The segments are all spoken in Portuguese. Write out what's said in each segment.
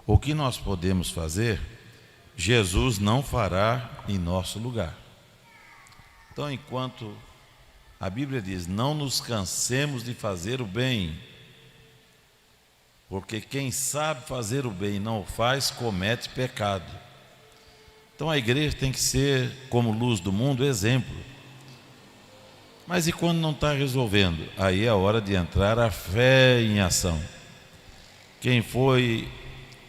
O que nós podemos fazer, Jesus não fará em nosso lugar. Então, enquanto a Bíblia diz, não nos cansemos de fazer o bem, porque quem sabe fazer o bem e não o faz, comete pecado. Então a igreja tem que ser, como luz do mundo, exemplo. Mas e quando não está resolvendo? Aí é a hora de entrar a fé em ação. Quem foi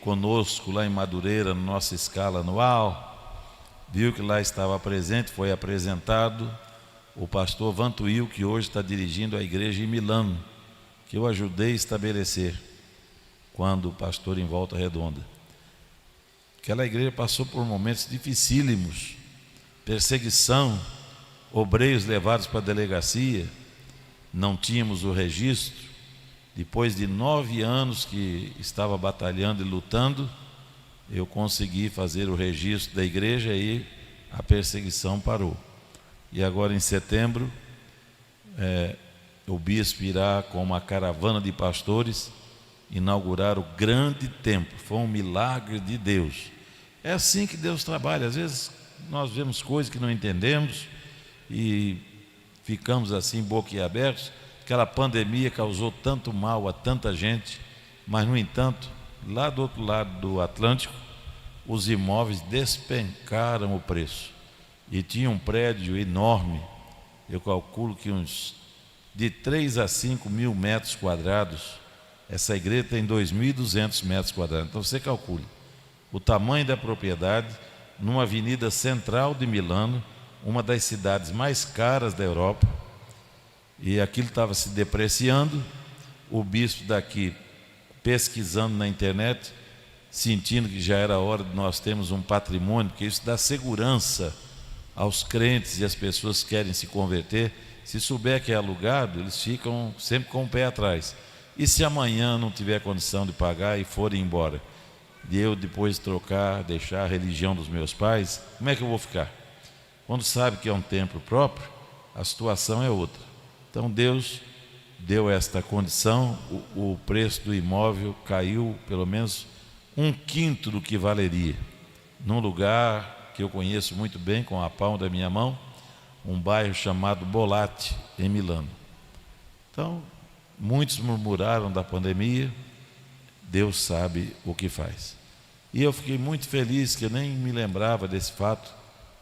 conosco lá em Madureira, na nossa escala anual, viu que lá estava presente, foi apresentado o pastor Vantuil, que hoje está dirigindo a igreja em Milano, que eu ajudei a estabelecer, quando pastor em Volta Redonda. Aquela igreja passou por momentos dificílimos, perseguição, obreiros levados para a delegacia, não tínhamos o registro. Depois de 9 anos que estava batalhando e lutando, eu consegui fazer o registro da igreja e a perseguição parou. E agora em setembro, o bispo irá com uma caravana de pastores inaugurar o grande templo. Foi um milagre de Deus. É assim que Deus trabalha. Às vezes nós vemos coisas que não entendemos e ficamos assim boquiabertos. Aquela pandemia causou tanto mal a tanta gente, mas no entanto, lá do outro lado do Atlântico, os imóveis despencaram o preço. E tinha um prédio enorme, eu calculo que de 3 a 5 mil metros quadrados. Essa igreja tem 2.200 metros quadrados. Então você calcule o tamanho da propriedade numa avenida central de Milano, uma das cidades mais caras da Europa, e aquilo estava se depreciando. O bispo daqui, pesquisando na internet, sentindo que já era hora de nós termos um patrimônio, porque isso dá segurança aos crentes e às pessoas que querem se converter. Se souber que é alugado, eles ficam sempre com o pé atrás. E se amanhã não tiver condição de pagar e forem embora, e eu depois trocar, deixar a religião dos meus pais, como é que eu vou ficar? Quando sabe que é um templo próprio, a situação é outra. Então Deus deu esta condição, o preço do imóvel caiu pelo menos 1/5 do que valeria, num lugar que eu conheço muito bem, com a palma da minha mão, um bairro chamado Bolate, em Milano. Então, muitos murmuraram da pandemia, Deus sabe o que faz. E eu fiquei muito feliz, que eu nem me lembrava desse fato.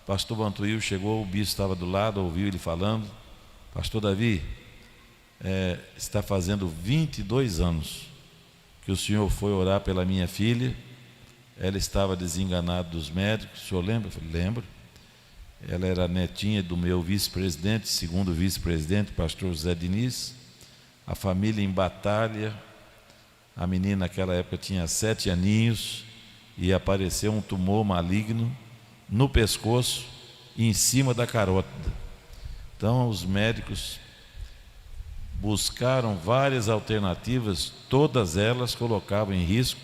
O pastor Vantuil chegou, o bispo estava do lado, ouviu ele falando. Pastor Davi, está fazendo 22 anos que o senhor foi orar pela minha filha. Ela estava desenganada dos médicos, o senhor lembra? Eu falei, lembro. Ela era netinha do meu vice-presidente, segundo vice-presidente, pastor José Diniz. A família em batalha. A menina naquela época tinha 7 aninhos e apareceu um tumor maligno no pescoço e em cima da carótida. Então os médicos buscaram várias alternativas, todas elas colocavam em risco.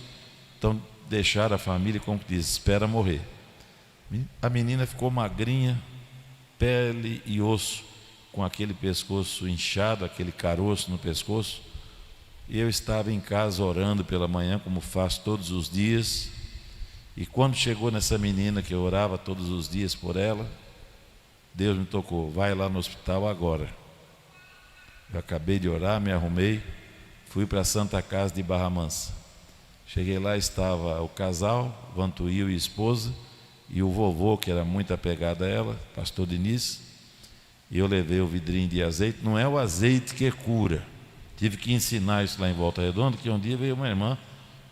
Então deixaram a família, como que diz, espera morrer. A menina ficou magrinha, pele e osso, com aquele pescoço inchado, aquele caroço no pescoço. E eu estava em casa orando pela manhã, como faço todos os dias. E quando chegou nessa menina, que eu orava todos os dias por ela, Deus me tocou, vai lá no hospital agora. Eu acabei de orar, me arrumei, fui para a Santa Casa de Barra Mansa. Cheguei lá, estava o casal, Vantuil e esposa, e o vovô, que era muito apegado a ela, pastor Diniz. E eu levei o vidrinho de azeite. Não é o azeite que cura. Tive que ensinar isso lá em Volta Redonda, que um dia veio uma irmã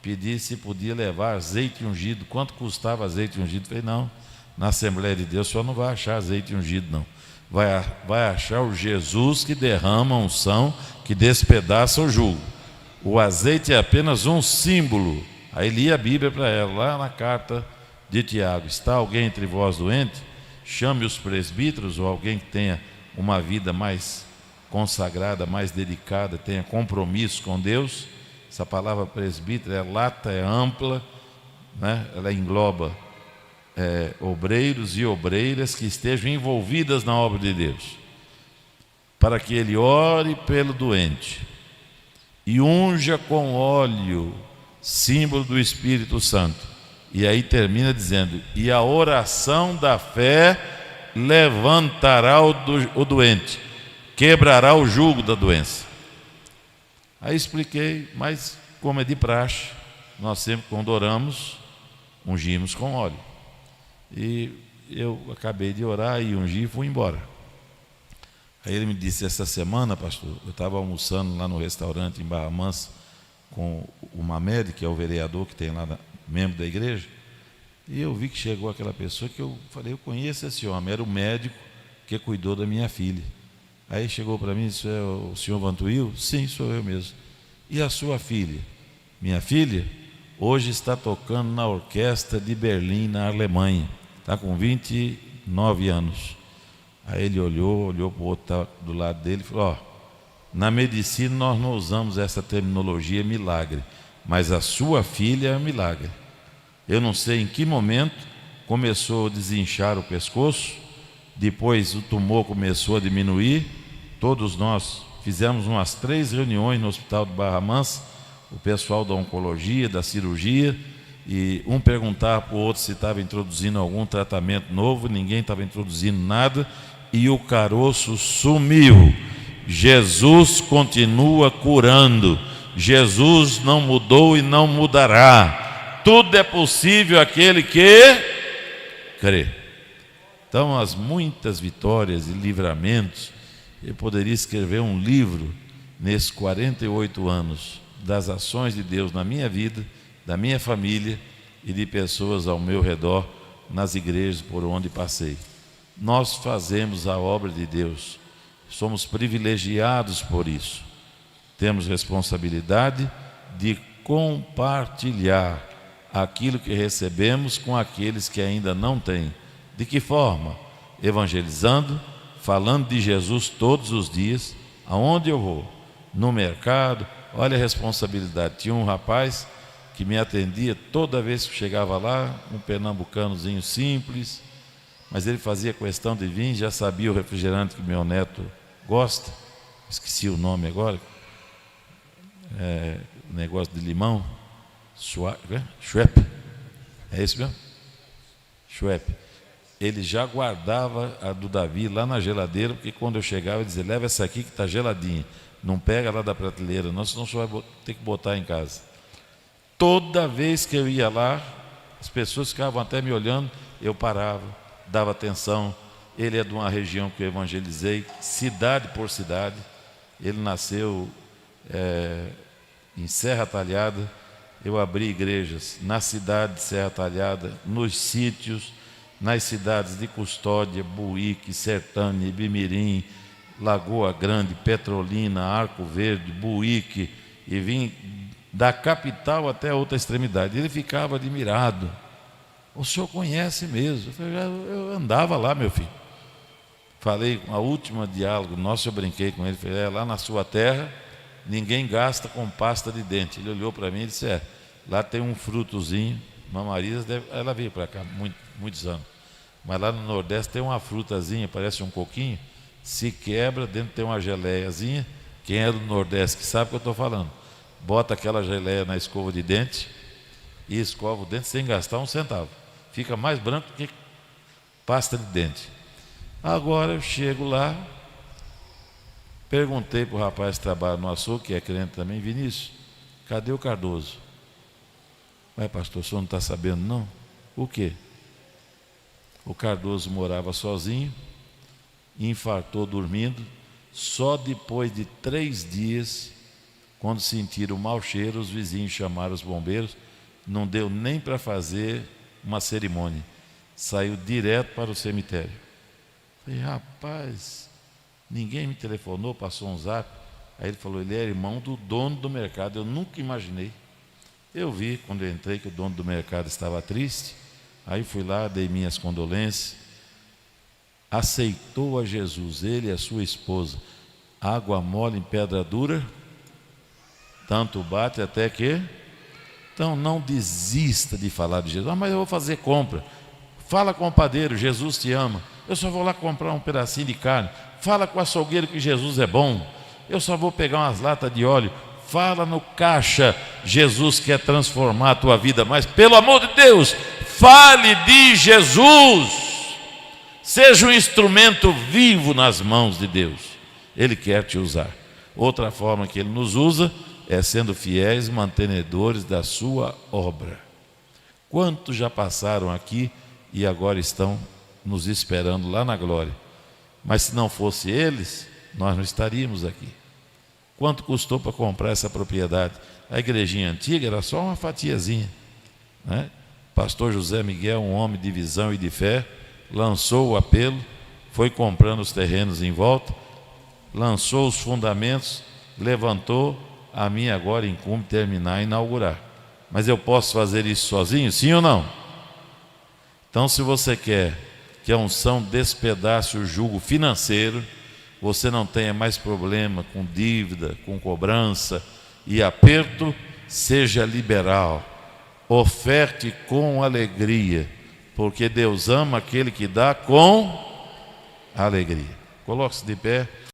pedir se podia levar azeite ungido. Quanto custava azeite ungido? Eu falei, não, na Assembleia de Deus só não vai achar azeite ungido, não. Vai achar o Jesus que derrama a unção, que despedaça o jugo. O azeite é apenas um símbolo. Aí li a Bíblia para ela, lá na carta de Tiago. Está alguém entre vós doente? Chame os presbíteros, ou alguém que tenha uma vida mais consagrada, mais dedicada, tenha compromisso com Deus. Essa palavra presbítero é lata, é ampla, né? Ela engloba obreiros e obreiras que estejam envolvidas na obra de Deus, para que ele ore pelo doente e unja com óleo símbolo do Espírito Santo. E aí termina dizendo: e a oração da fé levantará o doente, quebrará o jugo da doença. Aí expliquei, mas como é de praxe, nós sempre quando oramos, ungimos com óleo. E eu acabei de orar e ungi e fui embora. Aí ele me disse: essa semana, pastor, eu estava almoçando lá no restaurante em Barra Mansa com o Mamed, que é o vereador que tem lá, membro da igreja, e eu vi que chegou aquela pessoa que eu falei: eu conheço esse homem, era o médico que cuidou da minha filha. Aí chegou para mim e disse: é o senhor Vantuil? Sim, sou eu mesmo. E a sua filha? Minha filha hoje está tocando na orquestra de Berlim, na Alemanha, está com 29 anos. Aí ele olhou para o outro do lado dele e falou: na medicina nós não usamos essa terminologia milagre, mas a sua filha é um milagre. Eu não sei em que momento começou a desinchar o pescoço, depois o tumor começou a diminuir. Todos nós fizemos umas 3 reuniões no hospital de Barra Mansa, o pessoal da oncologia, da cirurgia, e um perguntava para o outro se estava introduzindo algum tratamento novo, ninguém estava introduzindo nada, e o caroço sumiu. Jesus continua curando, Jesus não mudou e não mudará. Tudo é possível àquele que crê. Então, as muitas vitórias e livramentos, eu poderia escrever um livro nesses 48 anos das ações de Deus na minha vida, da minha família e de pessoas ao meu redor, nas igrejas por onde passei. Nós fazemos a obra de Deus, somos privilegiados por isso. Temos responsabilidade de compartilhar aquilo que recebemos com aqueles que ainda não têm. De que forma? Evangelizando, falando de Jesus todos os dias, aonde eu vou, no mercado. Olha a responsabilidade. Tinha um rapaz que me atendia toda vez que chegava lá, um pernambucanozinho simples, mas ele fazia questão de vir, já sabia o refrigerante que meu neto gosta, esqueci o nome agora, negócio de limão, Schweppes, é isso mesmo? Schweppes. Ele já guardava a do Davi lá na geladeira, porque quando eu chegava ele dizia: leva essa aqui que está geladinha, não pega lá da prateleira não, senão você vai ter que botar em casa. Toda vez que eu ia lá, as pessoas ficavam até me olhando, eu parava, dava atenção. Ele é de uma região que eu evangelizei, cidade por cidade. Ele nasceu em Serra Talhada. Eu abri igrejas na cidade de Serra Talhada, nos sítios, nas cidades de Custódia, Buíque, Sertânia, Ibimirim, Lagoa Grande, Petrolina, Arco Verde, Buíque, e vim da capital até a outra extremidade. Ele ficava admirado: o senhor conhece mesmo? Eu falei: eu andava lá, meu filho. Falei, a última diálogo nosso, eu brinquei com ele, falei: lá na sua terra ninguém gasta com pasta de dente. Ele olhou para mim e disse: lá tem um frutozinho. Mamãe Marisa, ela veio para cá muitos anos, mas lá no Nordeste tem uma frutazinha, parece um coquinho, se quebra, dentro tem uma geleiazinha. Quem é do Nordeste que sabe o que eu estou falando, bota aquela geleia na escova de dente e escova o dente sem gastar um centavo, fica mais branco que pasta de dente. Agora eu chego lá, perguntei para o rapaz que trabalha no açougue, que é crente também: Vinícius, cadê o Cardoso? Mas pastor, o senhor não está sabendo não? O quê? O Cardoso morava sozinho, infartou dormindo, só depois de 3 dias, quando sentiram o mau cheiro, os vizinhos chamaram os bombeiros, não deu nem para fazer uma cerimônia, saiu direto para o cemitério. Falei: rapaz, ninguém me telefonou, passou um zap. Aí ele falou: ele era irmão do dono do mercado. Eu nunca imaginei. Eu vi quando eu entrei que o dono do mercado estava triste, aí fui lá, dei minhas condolências. Aceitou a Jesus, ele e a sua esposa. Água mole em pedra dura, tanto bate até que... Então não desista de falar de Jesus. Mas eu vou fazer compra. Fala com o padeiro, Jesus te ama. Eu só vou lá comprar um pedacinho de carne. Fala com o açougueiro que Jesus é bom. Eu só vou pegar umas latas de óleo. fala no caixa. Jesus quer transformar a tua vida, mas pelo amor de Deus, fale de Jesus. Seja um instrumento vivo nas mãos de Deus. Ele quer te usar. Outra forma que Ele nos usa é sendo fiéis mantenedores da sua obra. Quantos já passaram aqui e agora estão nos esperando lá na glória? Mas se não fosse eles, nós não estaríamos aqui. Quanto custou para comprar essa propriedade? A igrejinha antiga era só uma fatiazinha, né? Pastor José Miguel, um homem de visão e de fé, lançou o apelo, foi comprando os terrenos em volta, lançou os fundamentos, levantou. A mim agora incumbe terminar e inaugurar. Mas eu posso fazer isso sozinho, sim ou não? Então, se você quer que a unção despedace o jugo financeiro, você não tenha mais problema com dívida, com cobrança e aperto, seja liberal, oferte com alegria, porque Deus ama aquele que dá com alegria. Coloque-se de pé.